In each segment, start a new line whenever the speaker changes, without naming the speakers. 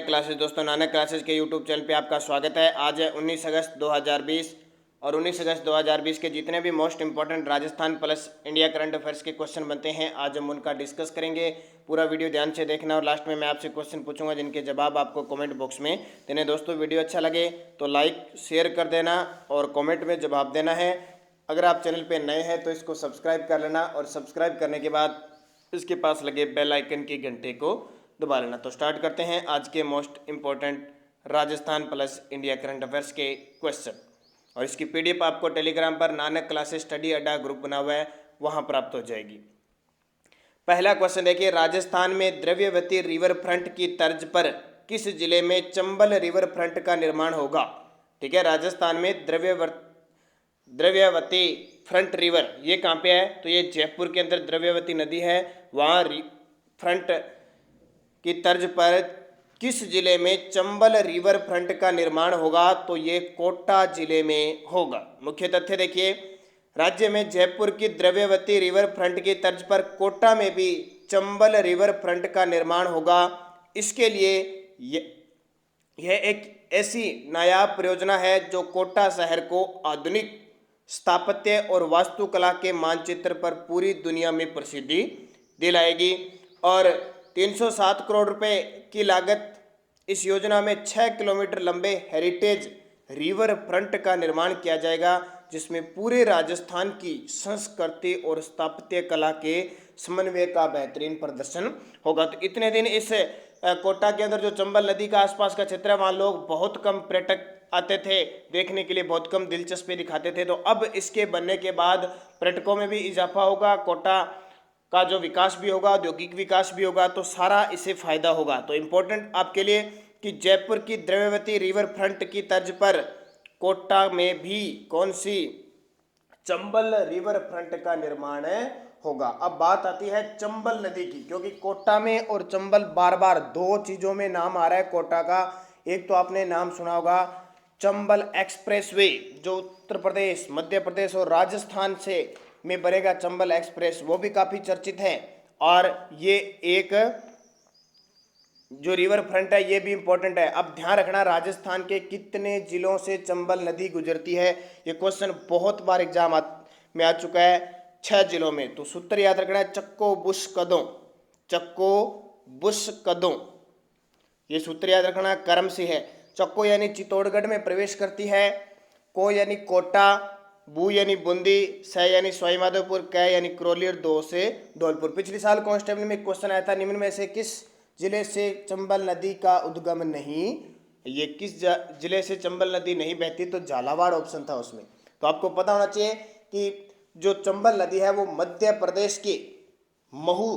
Nanak classes. दोस्तों, Nanak classes के YouTube channel पे आपका स्वागत है। आज है 19 अगस्त 2020 और 19 अगस्त 2020 के जितने भी most important Rajasthan plus India current affairs के क्वेश्चन बनते हैं, आज हम उनका डिस्कस करेंगे। पूरा वीडियो ध्यान से देखना और लास्ट में मैं आपसे क्वेश्चन पूछूंगा जिनके जवाब आपको कमेंट बॉक्स में देने। दोस्तों, वीडियो अच्छा लगे तो लाइक शेयर कर देना और कॉमेंट में जवाब देना है। अगर आप चैनल पर नए हैं तो इसको सब्सक्राइब कर लेना और सब्सक्राइब करने के बाद इसके पास लगे बेल आइकन की घंटे को दबा लेना। तो स्टार्ट करते हैं आज के most important Rajasthan plus India current affairs के क्वेश्चन। और इसकी पीडीएफ आपको टेलीग्राम पर नानक क्लासेस स्टडी अड्डा ग्रुप बना हुआ है, वहां प्राप्त हो जाएगी। पहला क्वेश्चन देखिए, राजस्थान में द्रव्यवती रिवर फ्रंट की तर्ज पर किस जिले में चंबल रिवर फ्रंट का निर्माण होगा? ठीक है, राजस्थान में द्रव्यवती फ्रंट रिवर ये कहाँ पे है? तो ये जयपुर के अंदर द्रव्यवती नदी है, वहाँ फ्रंट की तर्ज पर किस जिले में चंबल रिवर फ्रंट का निर्माण होगा? तो ये कोटा जिले में होगा। मुख्य तथ्य देखिए, राज्य में जयपुर की द्रव्यवती रिवर फ्रंट की तर्ज पर कोटा में भी चंबल रिवर फ्रंट का निर्माण होगा। इसके लिए यह एक ऐसी नायाब परियोजना है जो कोटा शहर को आधुनिक स्थापत्य और वास्तुकला के मानचित्र पर पूरी दुनिया में प्रसिद्धि दिलाएगी। और 307 करोड़ रुपए की लागत इस योजना में 6 किलोमीटर लंबे हेरिटेज रिवर फ्रंट का निर्माण किया जाएगा, जिसमें पूरे राजस्थान की संस्कृति और स्थापत्य कला के समन्वय का बेहतरीन प्रदर्शन होगा। तो इतने दिन इस कोटा के अंदर जो चंबल नदी का आसपास का क्षेत्र है, वहाँ लोग बहुत कम पर्यटक आते थे देखने के लिए, बहुत कम दिलचस्पी दिखाते थे। तो अब इसके बनने के बाद पर्यटकों में भी इजाफा होगा, कोटा का जो विकास भी होगा, औद्योगिक विकास भी होगा, तो सारा इससे फायदा होगा। तो इम्पोर्टेंट आपके लिए कि जयपुर की द्रव्यवती रिवर फ्रंट की तर्ज पर कोटा में भी कौन सी चंबल रिवर फ्रंट का निर्माण होगा। अब बात आती है चंबल नदी की, क्योंकि कोटा में और चंबल बार बार दो चीजों में नाम आ रहा है कोटा का। एक तो आपने नाम सुना होगा चंबल एक्सप्रेसवे, जो उत्तर प्रदेश, मध्य प्रदेश और राजस्थान से में बनेगा चंबल एक्सप्रेस, वो भी काफी चर्चित है। और ये एक जो रिवर फ्रंट है ये भी इंपॉर्टेंट है। अब ध्यान रखना, राजस्थान के कितने जिलों से चंबल नदी गुजरती है, ये क्वेश्चन बहुत बार एग्जाम में आ चुका है। 6 जिलों में। तो सूत्र याद रखना है, चक्को बुश कदों, चक्को बुश कदों, ये सूत्र याद रखना। कर्म से है, चक्को यानी चित्तौड़गढ़ में प्रवेश करती है, को यानी कोटा, बू यानी बूंदी, स यानी सवाईमाधोपुर, क यानी करौली और दो से धौलपुर। पिछले साल कांस्टेबल में क्वेश्चन आया था, निम्न में से किस जिले से चंबल नदी का उद्गम नहीं? ये किस जिले से चंबल नदी नहीं बहती? तो झालावाड़ ऑप्शन था उसमें। तो आपको पता होना चाहिए कि जो चंबल नदी है वो मध्य प्रदेश के महू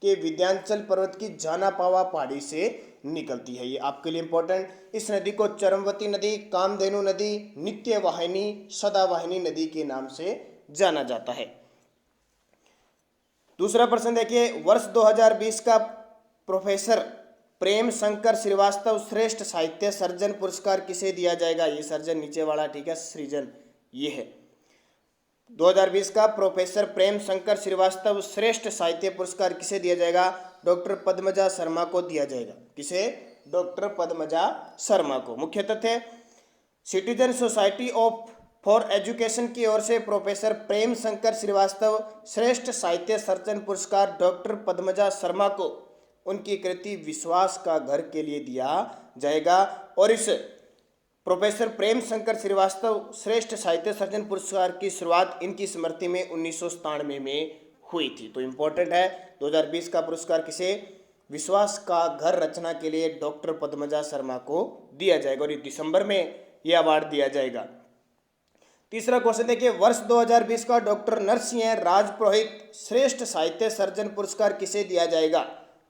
के विंध्याचल पर्वत की जाना पावा पहाड़ी से निकलती है, ये आपके लिए इंपॉर्टेंट। इस नदी को चरमवती नदी, कामधेनु नदी, नित्य वाहिनी, सदावाहिनी नदी के नाम से जाना जाता है। दूसरा प्रश्न देखिए, वर्ष 2020 का प्रोफेसर प्रेम शंकर श्रीवास्तव श्रेष्ठ साहित्य सर्जन पुरस्कार किसे दिया जाएगा? ये सर्जन नीचे वाला, ठीक है, सृजन ये है। 2020 का प्रोफेसर प्रेम शंकर श्रीवास्तव श्रेष्ठ साहित्य पुरस्कार किसे दिया जाएगा? डॉक्टर पद्मजा शर्मा को दिया जाएगा। किसे? डॉक्टर पद्मजा शर्मा को। मुख्य तथ्य, citizen society of for education की ओर से प्रोफेसर प्रेम शंकर श्रीवास्तव श्रेष्ठ साहित्य सर्जन पुरस्कार डॉक्टर पद्मजा शर्मा को उनकी कृति विश्वास का घर के लिए दिया जाएगा। और इस प्रोफेसर प्रेम शंकर श्रीवास्तव श्रेष्ठ साहित्य सर्जन पुरस्कार की शुरुआत इनकी स्मृति में 1997 में हुई थी। तो इम्पोर्टेंट है, 2020 का पुरस्कार किसे? विश्वास का घर रचना के लिए डॉक्टर पद्मजा शर्मा को दिया जाएगा और दिसंबर में यह अवार्ड दिया जाएगा। तीसरा क्वेश्चन देखिए, वर्ष 2020 का डॉक्टर नरसिंह राजपुरोहित श्रेष्ठ साहित्य सर्जन पुरस्कार किसे दिया जाएगा?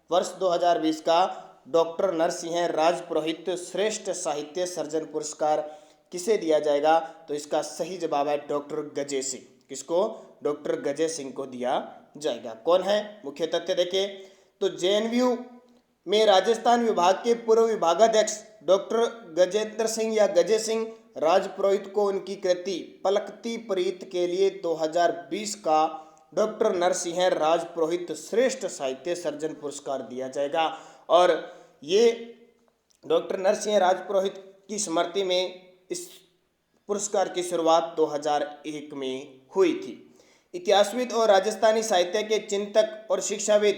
वर्ष 2020 का डॉक्टर नरसिंह राजपुरोहित श्रेष्ठ साहित्य सर्जन पुरस्कार किसे दिया जाएगा? तो इसका सही जवाब है डॉक्टर गजे सिंह। किसको? डॉक्टर गजे सिंह को दिया जाएगा। कौन है? मुख्य तथ्य देखिए, तो जेएनयू में राजस्थान विभाग के पूर्व विभागाध्यक्ष डॉक्टर गजेंद्र सिंह या गजे सिंह राजपुरोहित को उनकी कृति पलकती प्रीत के लिए 2020 का डॉक्टर नरसिंह राजपुरोहित श्रेष्ठ साहित्य सर्जन पुरस्कार दिया जाएगा। और ये डॉक्टर नरसिंह राजपुरोहित की स्मृति में इस पुरस्कार की शुरुआत 2001 में हुई थी। इतिहासविद और राजस्थानी साहित्य के चिंतक और शिक्षाविद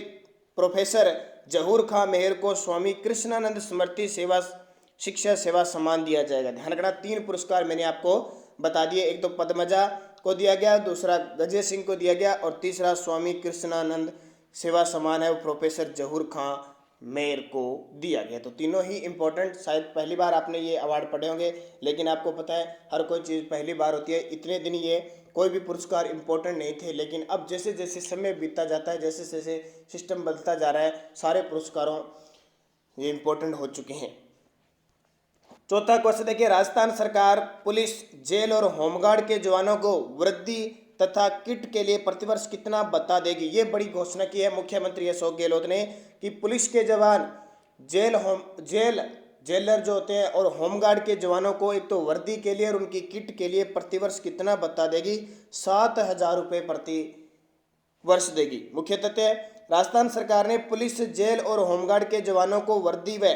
प्रोफेसर जहूर खां मेहर को स्वामी कृष्णानंद स्मृति सेवा शिक्षा सेवा सम्मान दिया जाएगा। ध्यान रखना, 3 पुरस्कार मैंने आपको बता दिए। एक तो पद्मजा को दिया गया, दूसरा गजय सिंह को दिया गया और तीसरा स्वामी कृष्णानंद सेवा सम्मान है वो प्रोफेसर जहूर खां मेयर को दिया गया। तो तीनों ही इंपॉर्टेंट, शायद पहली बार आपने ये अवार्ड पढ़े होंगे, लेकिन आपको पता है हर कोई चीज़ पहली बार होती है। इतने दिन ये कोई भी पुरस्कार इंपॉर्टेंट नहीं थे, लेकिन अब जैसे जैसे समय बीतता जाता है, जैसे जैसे सिस्टम बदलता जा रहा है, सारे पुरस्कारों ये इंपॉर्टेंट हो चुके हैं। चौथा क्वेश्चन देखिए, राजस्थान सरकार पुलिस, जेल और होमगार्ड के जवानों को वृद्धि तथा किट के लिए प्रतिवर्ष कितना भत्ता देगी। ये बड़ी घोषणा की है मुख्यमंत्री अशोक गहलोत ने कि पुलिस के जवान, जेलर जो होते हैं और होमगार्ड के जवानों को एक तो वर्दी के लिए और उनकी किट के लिए प्रतिवर्ष कितना भत्ता देगी, 7,000 रुपये प्रति वर्ष देगी। मुख्य तथ्य, राजस्थान सरकार ने पुलिस, जेल और होमगार्ड के जवानों को वर्दी व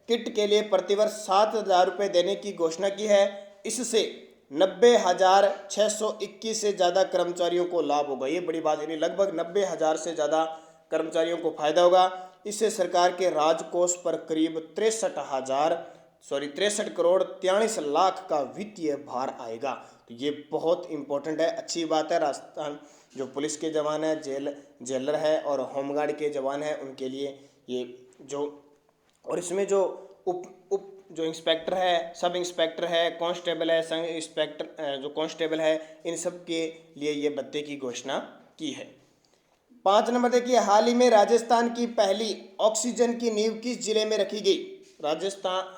किट के लिए प्रतिवर्ष 7,000 रुपये देने की घोषणा की है। इससे 90,621 से ज़्यादा कर्मचारियों को लाभ होगा। ये बड़ी बात, यानी लगभग 90,000 से ज़्यादा कर्मचारियों को फायदा होगा। इससे सरकार के राजकोष पर करीब 63 करोड़ 43 लाख का वित्तीय भार आएगा। तो ये बहुत इंपॉर्टेंट है, अच्छी बात है। राजस्थान जो पुलिस के जवान हैं, जेलर है और होमगार्ड के जवान हैं, उनके लिए ये जो, और इसमें जो जो इंस्पेक्टर है, सब इंस्पेक्टर है, कांस्टेबल है, संघ इंस्पेक्टर जो कांस्टेबल है, इन सब के लिए ये भत्ते की घोषणा की है। 5 नंबर देखिए, हाल ही में राजस्थान की पहली ऑक्सीजन की नींव किस जिले में रखी गई।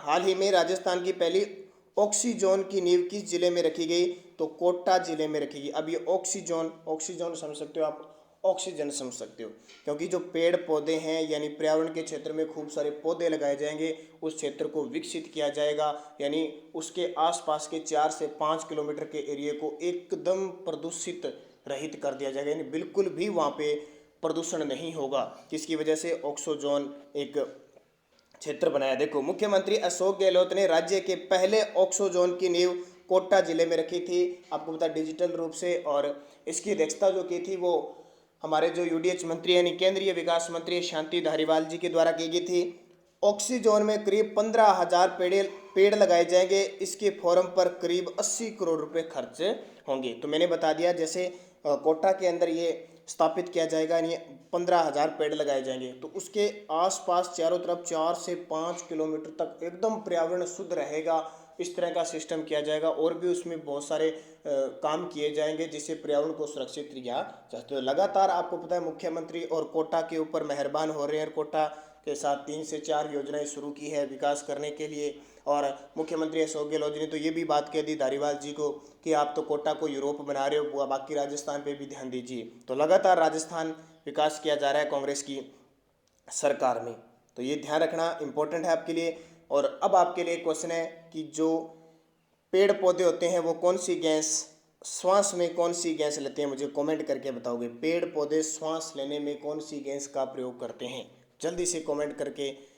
हाल ही में राजस्थान की पहली ऑक्सीजन की नींव किस जिले में रखी गई, तो कोटा जिले में रखी गई। अब ये ऑक्सीजन समझ सकते हो आप, ऑक्सीजन समझ सकते हो, क्योंकि जो पेड़ पौधे हैं यानी पर्यावरण के क्षेत्र में खूब सारे पौधे लगाए जाएंगे, उस क्षेत्र को विकसित किया जाएगा, यानी उसके आसपास के 4 से 5 किलोमीटर के एरिया को एकदम प्रदूषित रहित कर दिया जाएगा, यानी बिल्कुल भी वहाँ पे प्रदूषण नहीं होगा। किसकी वजह से, ऑक्सीजन एक क्षेत्र बनाया। देखो, मुख्यमंत्री अशोक गहलोत ने राज्य के पहले ऑक्सीजन की नींव कोटा जिले में रखी थी, आपको पता डिजिटल रूप से, और इसकी अध्यक्षता जो की थी वो हमारे जो यूडीएच मंत्री यानी केंद्रीय विकास मंत्री शांति धारीवाल जी के द्वारा की गई थी। ऑक्सीजन में करीब 15,000 पेड़ लगाए जाएंगे। इसके फॉर्म पर करीब 80 करोड़ रुपए खर्च होंगे। तो मैंने बता दिया, जैसे कोटा के अंदर ये स्थापित किया जाएगा, यानी 15,000 पेड़ लगाए जाएंगे, तो उसके आसपास चारों तरफ 4 से 5 किलोमीटर तक एकदम पर्यावरण शुद्ध रहेगा। इस तरह का सिस्टम किया जाएगा, और भी उसमें बहुत सारे काम किए जाएंगे जिससे पर्यावरण को सुरक्षित किया जाए। तो लगातार आपको पता है मुख्यमंत्री और कोटा के ऊपर मेहरबान हो रहे हैं। कोटा के साथ 3 से 4 योजनाएं शुरू की है विकास करने के लिए, और मुख्यमंत्री अशोक गहलोत जी ने तो ये भी बात कह दी धारीवाल जी को कि आप तो कोटा को यूरोप बना रहे हो, बाकी राजस्थान पे भी ध्यान दीजिए। तो लगातार राजस्थान विकास किया जा रहा है कांग्रेस की सरकार में, तो ये ध्यान रखना इंपॉर्टेंट है आपके लिए। और अब आपके लिए क्वेश्चन है कि जो पेड़ पौधे होते हैं वो कौन सी गैस, श्वास में कौन सी गैस लेते हैं, मुझे कमेंट करके बताओगे। पेड़ पौधे श्वास लेने में कौन सी गैस का प्रयोग करते हैं, जल्दी से कमेंट करके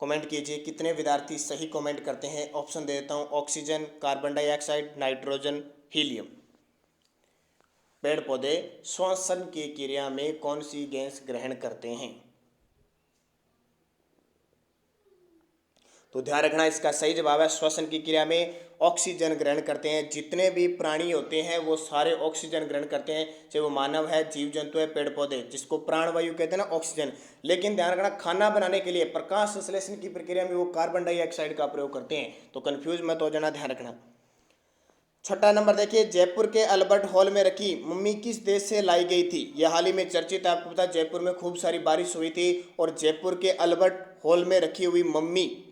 कमेंट कीजिए। कितने विद्यार्थी सही कमेंट करते हैं, ऑप्शन दे देता हूँ, oxygen, carbon dioxide, nitrogen, helium. पेड़ पौधे श्वसन की क्रिया में कौन सी गैस ग्रहण करते हैं, तो ध्यान रखना इसका सही जवाब है श्वसन की क्रिया में ऑक्सीजन ग्रहण करते हैं। जितने भी प्राणी होते हैं वो सारे ऑक्सीजन ग्रहण करते हैं, चाहे वो मानव है, जीव जंतु है, पेड़ पौधे, जिसको प्राणवायु कहते हैं ना, ऑक्सीजन। लेकिन ध्यान रखना, खाना बनाने के लिए प्रकाश संश्लेषण की प्रक्रिया में वो कार्बन डाइऑक्साइड का प्रयोग करते हैं, तो कंफ्यूज मत हो जाना, ध्यान रखना। 6 नंबर देखिए, जयपुर के अल्बर्ट हॉल में रखी मम्मी किस देश से लाई गई थी। यह हाल ही में चर्चित है, आपको पता है जयपुर में खूब सारी बारिश हुई थी, और जयपुर के अल्बर्ट हॉल में रखी हुई मम्मी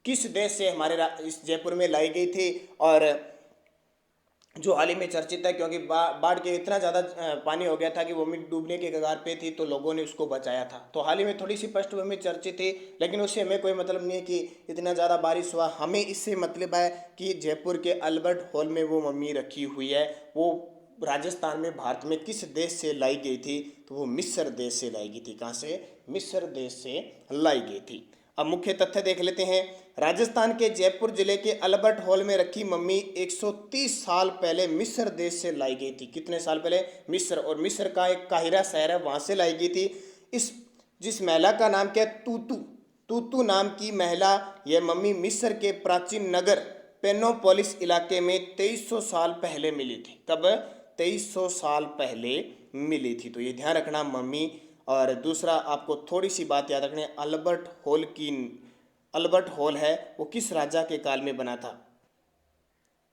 किस देश से हमारे इस जयपुर में लाई गई थी, और जो हाल ही में चर्चित है क्योंकि बाढ़ के इतना ज़्यादा पानी हो गया था कि वो मम्मी डूबने के कगार पे थी, तो लोगों ने उसको बचाया था। तो हाल ही में थोड़ी सी पृष्ठभूमि चर्चित थी, लेकिन उससे हमें कोई मतलब नहीं है कि इतना ज़्यादा बारिश हुआ। हमें इससे मतलब है कि जयपुर के अल्बर्ट हॉल में वो मम्मी रखी हुई है, वो राजस्थान में भारत में किस देश से लाई गई थी, तो वो मिस्र देश से लाई गई थी। कहाँ से, मिस्र देश से लाई गई थी। अब मुख्य तथ्य देख लेते हैं। राजस्थान के जयपुर जिले के अल्बर्ट हॉल में रखी मम्मी 130 साल पहले मिस्र देश से लाई गई थी। कितने साल पहले? मिस्र, और मिस्र का एक काहिरा शहर है, वहाँ से लाई गई थी। इस जिस महिला का नाम क्या है? तूतू। तूतू नाम की महिला, यह मम्मी मिस्र के प्राचीन नगर पेनोपोलिस इलाके में 2300 साल पहले मिली थी। कब? 2300 साल पहले मिली थी। तो ये ध्यान रखना मम्मी। और दूसरा आपको थोड़ी सी बात याद रखनी है, अल्बर्ट हॉल है वो किस राजा के काल में बना था?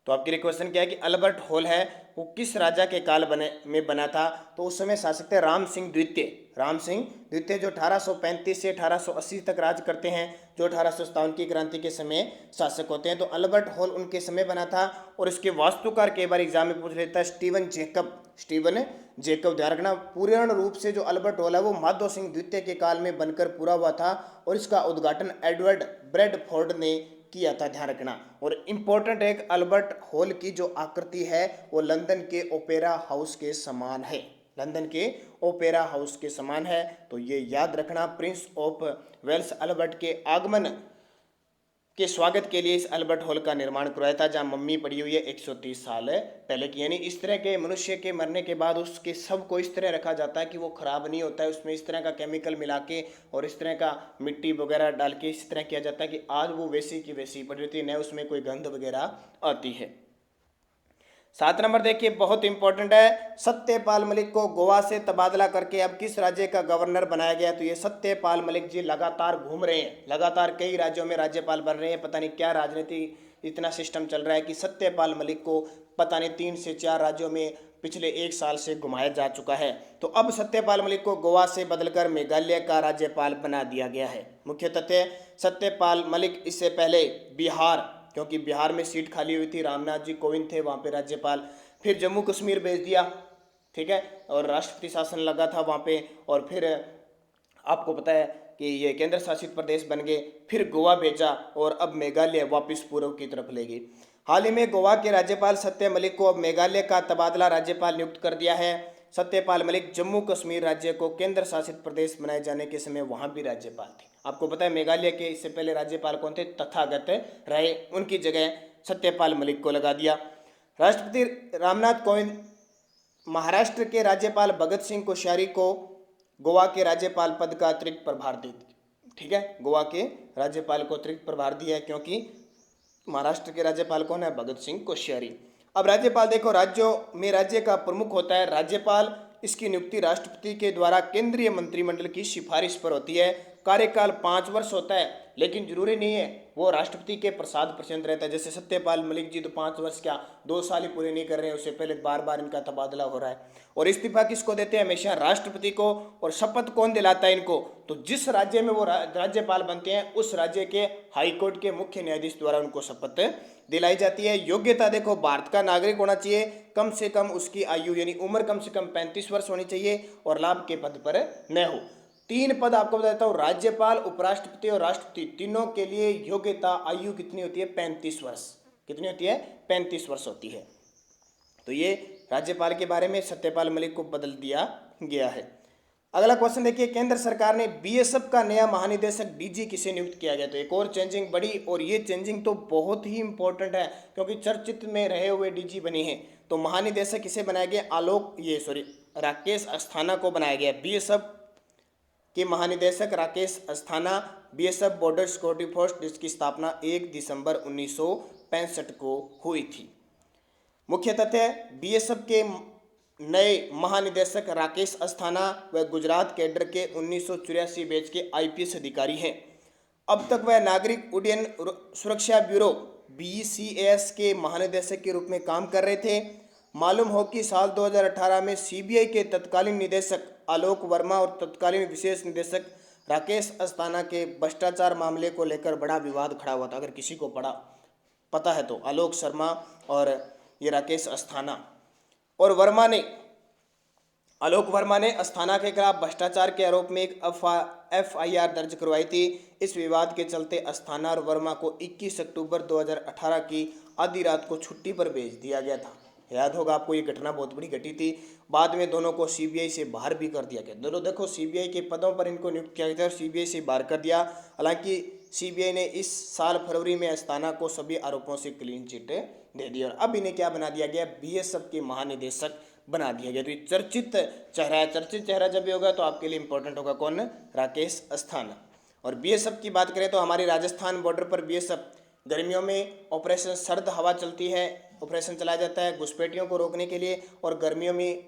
तो आपके लिए क्वेश्चन क्या है कि अल्बर्ट हॉल है वो किस राजा के काल में बना था? तो उस समय शासक थे राम सिंह द्वितीय। राम सिंह द्वितीय जो 1835 से 1880 तक राज करते हैं, जो 1857 की क्रांति के समय शासक होते हैं। तो अल्बर्ट हॉल उनके समय बना था। और इसके वास्तुकार के बार एग्जाम में पूछ लेता है स्टीवन जेकब। ध्यान रखना, पूर्ण रूप से जो अल्बर्ट हॉल है वो माधो सिंह द्वितीय के काल में बनकर पूरा हुआ था, और इसका उद्घाटन एडवर्ड ब्रैडफोर्ड ने किया था। ध्यान रखना। और इंपॉर्टेंट है कि अल्बर्ट हॉल की जो आकृति है वो लंदन के ओपेरा हाउस के समान है। लंदन के ओपेरा हाउस के समान है। तो ये याद रखना। प्रिंस ऑफ वेल्स अल्बर्ट के आगमन के स्वागत के लिए इस अल्बर्ट हॉल का निर्माण करवाया था, जहां मम्मी पड़ी हुई है 130 साल पहले की। यानी इस तरह के मनुष्य के मरने के बाद उसके शव को इस तरह रखा जाता है कि वो खराब नहीं होता है, उसमें इस तरह का केमिकल मिला के और इस तरह का मिट्टी वगैरह डाल के इस तरह किया जाता है कि आज वो वैसी की वैसी पड़ी रहती है, न उसमें कोई गंध वगैरह आती है। 7 नंबर देखिए, बहुत इंपॉर्टेंट है। सत्यपाल मलिक को गोवा से तबादला करके अब किस राज्य का गवर्नर बनाया गया? तो ये सत्यपाल मलिक जी लगातार घूम रहे हैं, लगातार कई राज्यों में राज्यपाल बन रहे हैं। पता नहीं क्या राजनीति इतना सिस्टम चल रहा है कि सत्यपाल मलिक को पता नहीं 3 से 4 राज्यों में पिछले 1 साल से घुमाया जा चुका है। तो अब सत्यपाल मलिक को गोवा से बदलकर मेघालय का राज्यपाल बना दिया गया है। मुख्य तथ्य, सत्यपाल मलिक इससे पहले बिहार, क्योंकि बिहार में सीट खाली हुई थी, रामनाथ जी कोविंद थे वहाँ पे राज्यपाल, फिर जम्मू कश्मीर भेज दिया, ठीक है, और राष्ट्रपति शासन लगा था वहाँ पे, और फिर आपको पता है कि ये केंद्र शासित प्रदेश बन गए, फिर गोवा भेजा, और अब मेघालय वापस पूर्व की तरफ ले गई। हाल ही में गोवा के राज्यपाल सत्य मलिक को अब मेघालय का तबादला राज्यपाल नियुक्त कर दिया है। सत्यपाल मलिक जम्मू कश्मीर राज्य को केंद्र शासित प्रदेश बनाए जाने के समय वहाँ भी राज्यपाल थे। आपको पता है मेघालय के इससे पहले राज्यपाल कौन थे? तथागत राय। उनकी जगह सत्यपाल मलिक को लगा दिया। राष्ट्रपति रामनाथ कोविंद महाराष्ट्र के राज्यपाल भगत सिंह कोश्यारी को गोवा के राज्यपाल पद का अतिरिक्त प्रभार दे, ठीक है, गोवा के राज्यपाल को अतिरिक्त प्रभार दिया है, क्योंकि महाराष्ट्र के राज्यपाल कौन है? भगत सिंह कोश्यारी। अब राज्यपाल देखो, राज्यों में राज्य का प्रमुख होता है राज्यपाल। इसकी नियुक्ति राष्ट्रपति के द्वारा केंद्रीय मंत्रिमंडल की सिफारिश पर होती है। कार्यकाल 5 वर्ष होता है, लेकिन जरूरी नहीं है वो राष्ट्रपति के प्रसाद पर्यंत रहता है। जैसे सत्यपाल मलिक जी तो 5 वर्ष क्या 2 साल ही पूरे नहीं कर रहे हैं, उससे पहले बार बार इनका तबादला हो रहा है। और इस्तीफा किसको देते हैं? हमेशा राष्ट्रपति को। और शपथ कौन दिलाता है इनको? तो जिस राज्य में वो राज्यपाल बनते हैं उस राज्य के हाईकोर्ट के मुख्य न्यायाधीश द्वारा उनको शपथ दिलाई जाती है। योग्यता देखो, भारत का नागरिक होना चाहिए, कम से कम उसकी आयु यानी उम्र कम से कम 35 वर्ष होनी चाहिए, और लाभ के पद पर न हो। 3 पद आपको बताता हूँ, राज्यपाल, उपराष्ट्रपति और राष्ट्रपति, तीनों के लिए योग्यता आयु कितनी होती है? 35 वर्ष। कितनी होती है? 35 वर्ष होती है। तो ये राज्यपाल के बारे में सत्यपाल मलिक को बदल दिया गया है। अगला क्वेश्चन देखिए, केंद्र सरकार ने बीएसएफ का नया महानिदेशक डीजी किसे नियुक्त किया गया? तो एक और चेंजिंग बड़ी, और ये चेंजिंग तो बहुत ही इंपॉर्टेंट है क्योंकि चर्चित में रहे हुए डीजी बने हैं। तो महानिदेशक किसे बनाया गया? राकेश अस्थाना को बनाया गया। बीएसएफ के महानिदेशक Rakesh Asthana, BSF border security force, जिसकी स्थापना 1 दिसंबर 1965 को हुई थी। मुख्य तथ्य, बीएसएफ के नए महानिदेशक राकेश अस्थाना व गुजरात कैडर के 1984 बैच के आईपीएस अधिकारी हैं। अब तक वह नागरिक उड्डयन सुरक्षा ब्यूरो बीसीएस के महानिदेशक के रूप में काम कर रहे थे। मालूम हो कि साल 2018 में सीबीआई के तत्कालीन निदेशक आलोक वर्मा और तत्कालीन विशेष निदेशक राकेश अस्थाना के भ्रष्टाचार मामले को लेकर बड़ा विवाद खड़ा हुआ था। अगर किसी को पता है तो आलोक शर्मा और ये राकेश अस्थाना और आलोक वर्मा ने अस्थाना के खिलाफ भ्रष्टाचार के आरोप में एक एफआईआर दर्ज करवाई थी। इस विवाद के चलते अस्थाना और वर्मा को 21 अक्टूबर 2018 की आधी रात को छुट्टी पर भेज दिया गया था। याद होगा आपको, ये घटना बहुत बड़ी घटी थी। बाद में दोनों को सीबीआई से बाहर भी कर दिया गया। दोनों देखो, सीबीआई के पदों पर इनको नियुक्त किया गया था और सीबीआई से बाहर कर दिया। हालांकि सीबीआई ने इस साल फरवरी में अस्थाना को सभी आरोपों से क्लीन चिट दे दी और अब इन्हें क्या बना दिया गया, बीएसएफ के महानिदेशक बना दिया गया। तो ये चर्चित चेहरा है। चर्चित चेहरा जब भी होगा तो आपके लिए इंपॉर्टेंट होगा कौन, राकेश अस्थाना। और बीएसएफ की बात करें तो हमारी राजस्थान बॉर्डर पर बीएसएफ गर्मियों में ऑपरेशन सर्द हवा चलती है, ऑपरेशन चलाया जाता है घुसपैठियों को रोकने के लिए, और गर्मियों में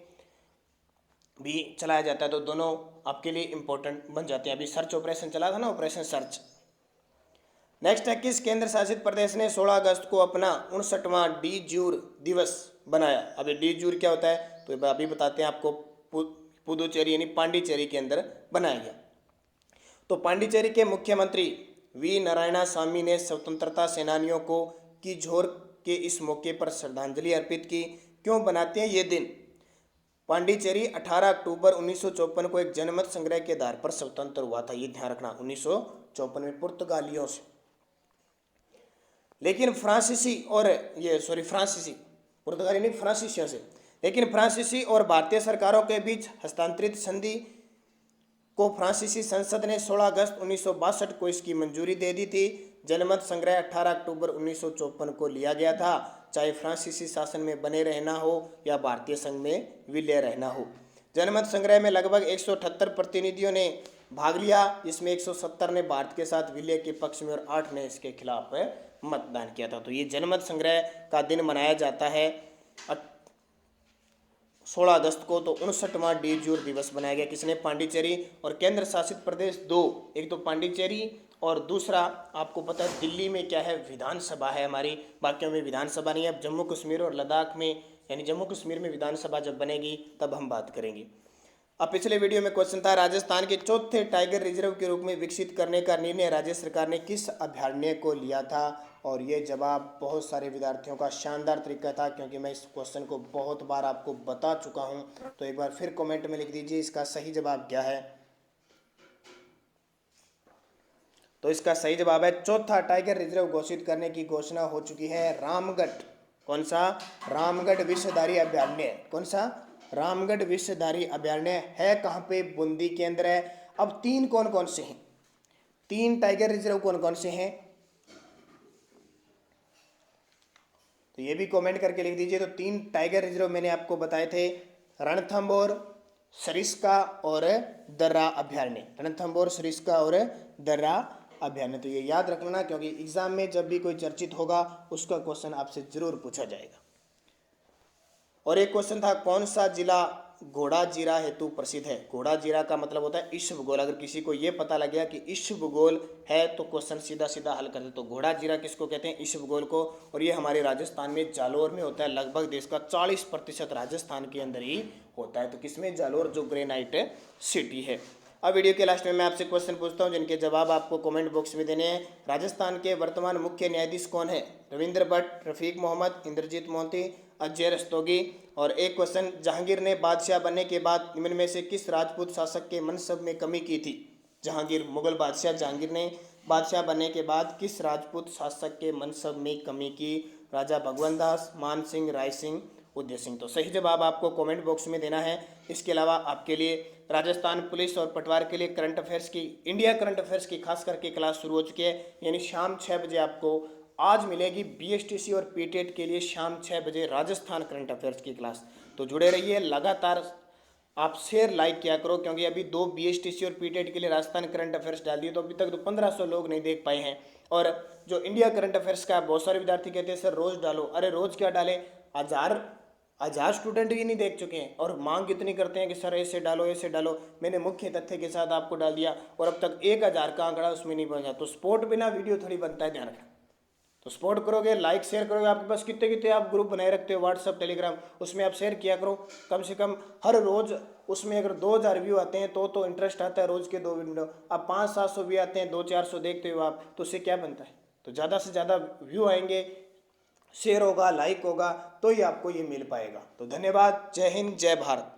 भी चलाया जाता है। तो दोनों आपके लिए इंपॉर्टेंट बन जाते हैं। अभी सर्च ऑपरेशन चला था ना, ऑपरेशन सर्च। नेक्स्ट है, किस केंद्र शासित प्रदेश ने 16 अगस्त को अपना 59वां डी जूर दिवस बनाया। अभी डी जूर क्या होता है तो अभी बताते हैं आपको। पुदुचेरी यानी पांडिचेरी के अंदर बनाया गया। तो पांडिचेरी के मुख्यमंत्री वी नारायणस्वामी ने स्वतंत्रता सेनानियों को की झोर के इस मौके पर श्रद्धांजलि अर्पित की। क्यों बनाते हैं ये दिन? पांडिचेरी 18 अक्टूबर 1954 को एक जनमत संग्रह के आधार पर स्वतंत्र हुआ था, ये ध्यान रखना, 1954 में पुर्तगालियों से। लेकिन फ्रांसीसी पुर्तगाली नहीं, फ्रांसीसियों से। लेकिन फ्रांसीसी और भारतीय सरकारों के बीच हस्तांतरित संधि को फ्रांसीसी संसद ने 16 अगस्त 1962 को इसकी मंजूरी दे दी थी। जनमत संग्रह 18 अक्टूबर 1954 को लिया गया था, चाहे फ्रांसीसी शासन में बने रहना हो या भारतीय संघ में विलय रहना हो। जनमत संग्रह में लगभग 178 प्रतिनिधियों ने भाग लिया, जिसमें 170 ने भारत के साथ विलय के पक्ष में और 8 ने इसके खिलाफ मतदान किया था। तो ये जनमत संग्रह का दिन मनाया जाता है 16 अगस्त को। तो 59वां डी जूर दिवस बनाया गया। किसने? पांडिचेरी। और केंद्र शासित प्रदेश दो, एक तो पांडिचेरी और दूसरा आपको पता है दिल्ली में क्या है, विधानसभा है हमारी, बाकियों में विधानसभा नहीं है। अब जम्मू कश्मीर और लद्दाख में, यानी जम्मू कश्मीर में विधानसभा जब बनेगी तब हम बात करेंगे। अब पिछले वीडियो में क्वेश्चन था, राजस्थान के चौथे टाइगर रिजर्व के रूप में विकसित करने का निर्णय राज्य सरकार ने किस अभयारण्य को लिया था? और ये जवाब बहुत सारे विद्यार्थियों का शानदार तरीका था, क्योंकि मैं इस क्वेश्चन को बहुत बार आपको बता चुका हूं। तो एक बार फिर कमेंट में लिख दीजिए इसका सही जवाब क्या है। तो इसका सही जवाब है चौथा टाइगर रिजर्व घोषित करने की घोषणा हो चुकी है, रामगढ़। कौन सा? रामगढ़ विषधारी अभयारण्य। कौन सा? रामगढ़ विषधारी अभयारण्य है कहाँ पे? बूंदी के अंदर है। अब तीन कौन कौन से हैं? 3 टाइगर रिजर्व कौन कौन से हैं? तो ये भी कमेंट करके लिख दीजिए। तो 3 टाइगर रिजर्व मैंने आपको बताए थे, रणथंभौर, सरिस्का और दर्रा अभयारण्य। रणथंभौर, सरिस्का और दर्रा अभयारण्य। तो ये याद रख लेना, क्योंकि एग्जाम में जब भी कोई चर्चित होगा उसका क्वेश्चन आपसे जरूर पूछा जाएगा। और एक क्वेश्चन था, कौन सा जिला घोड़ा जीरा हेतु प्रसिद्ध है? घोड़ा जीरा का मतलब होता है ईश भूगोल। अगर किसी को ये पता लग गया कि ईश भूगोल है तो क्वेश्चन सीधा सीधा हल कर दे। तो घोड़ा जीरा किसको कहते हैं? ईश भूगोल को। और ये हमारे राजस्थान में जालोर में होता है। लगभग देश का 40% राजस्थान के अंदर ही होता है। तो किसमें? जालोर, जो ग्रेनाइट सिटी है। अब वीडियो के लास्ट में मैं आपसे क्वेश्चन पूछता हूं, जिनके जवाब आपको कमेंट बॉक्स में देने हैं। राजस्थान के वर्तमान मुख्य न्यायाधीश कौन है? रविंद्र भट्ट, रफीक मोहम्मद, इंद्रजीत मोहंती, अजय रस्तोगी। और एक क्वेश्चन, जहांगीर ने बादशाह बनने के बाद निम्न में से किस राजपूत शासक के मनसब में कमी की थी? जहांगीर, मुगल बादशाह जहांगीर ने बादशाह बनने के बाद किस राजपूत शासक के मनसब में कमी की? राजा भगवंत दास, मान सिंह, राय सिंह, उदय सिंह। तो सही जवाब आपको कमेंट बॉक्स में देना है। इसके अलावा आपके लिए राजस्थान पुलिस और पटवार के लिए करंट अफेयर्स की, इंडिया करंट अफेयर्स की खास करके क्लास शुरू हो चुकी है, यानी शाम 6 बजे आपको आज मिलेगी। बीएसटीसी और पीटेट के लिए शाम 6 बजे राजस्थान करंट अफेयर्स की क्लास। तो जुड़े रहिए, लगातार आप शेयर लाइक किया करो, क्योंकि अभी 2 बीएसटीसी और पीटेट के लिए राजस्थान करंट अफेयर्स डाल दिए, तो अभी तक तो 1500 लोग नहीं देख पाए हैं। और जो इंडिया करंट अफेयर्स का, बहुत सारे विद्यार्थी कहते हैं सर रोज डालो। अरे रोज क्या डाले, हजार स्टूडेंट ही नहीं देख चुके हैं, और मांग इतनी करते हैं कि सर ऐसे डालो ऐसे डालो। मैंने मुख्य तथ्य के साथ आपको डाल दिया, और अब तक 1000 का आंकड़ा उसमें नहीं पहुंचा। तो स्पोर्ट बिना वीडियो थोड़ी बनता है, ध्यान रखना। तो सपोर्ट करोगे, लाइक शेयर करोगे। आपके पास कितने कितने आप ग्रुप बनाए रखते हो, व्हाट्सअप, टेलीग्राम, उसमें आप शेयर किया करो। कम से कम हर रोज उसमें अगर 2000 व्यू आते हैं तो इंटरेस्ट आता है, रोज के 2 वीडियो। अब 500-700 व्यू आते हैं, 200-400 देखते हो आप, तो उससे क्या बनता है? तो ज़्यादा से ज़्यादा व्यू आएंगे, शेयर होगा, लाइक होगा, तो ही आपको ये मिल पाएगा। तो धन्यवाद, जय हिंद, जय भारत।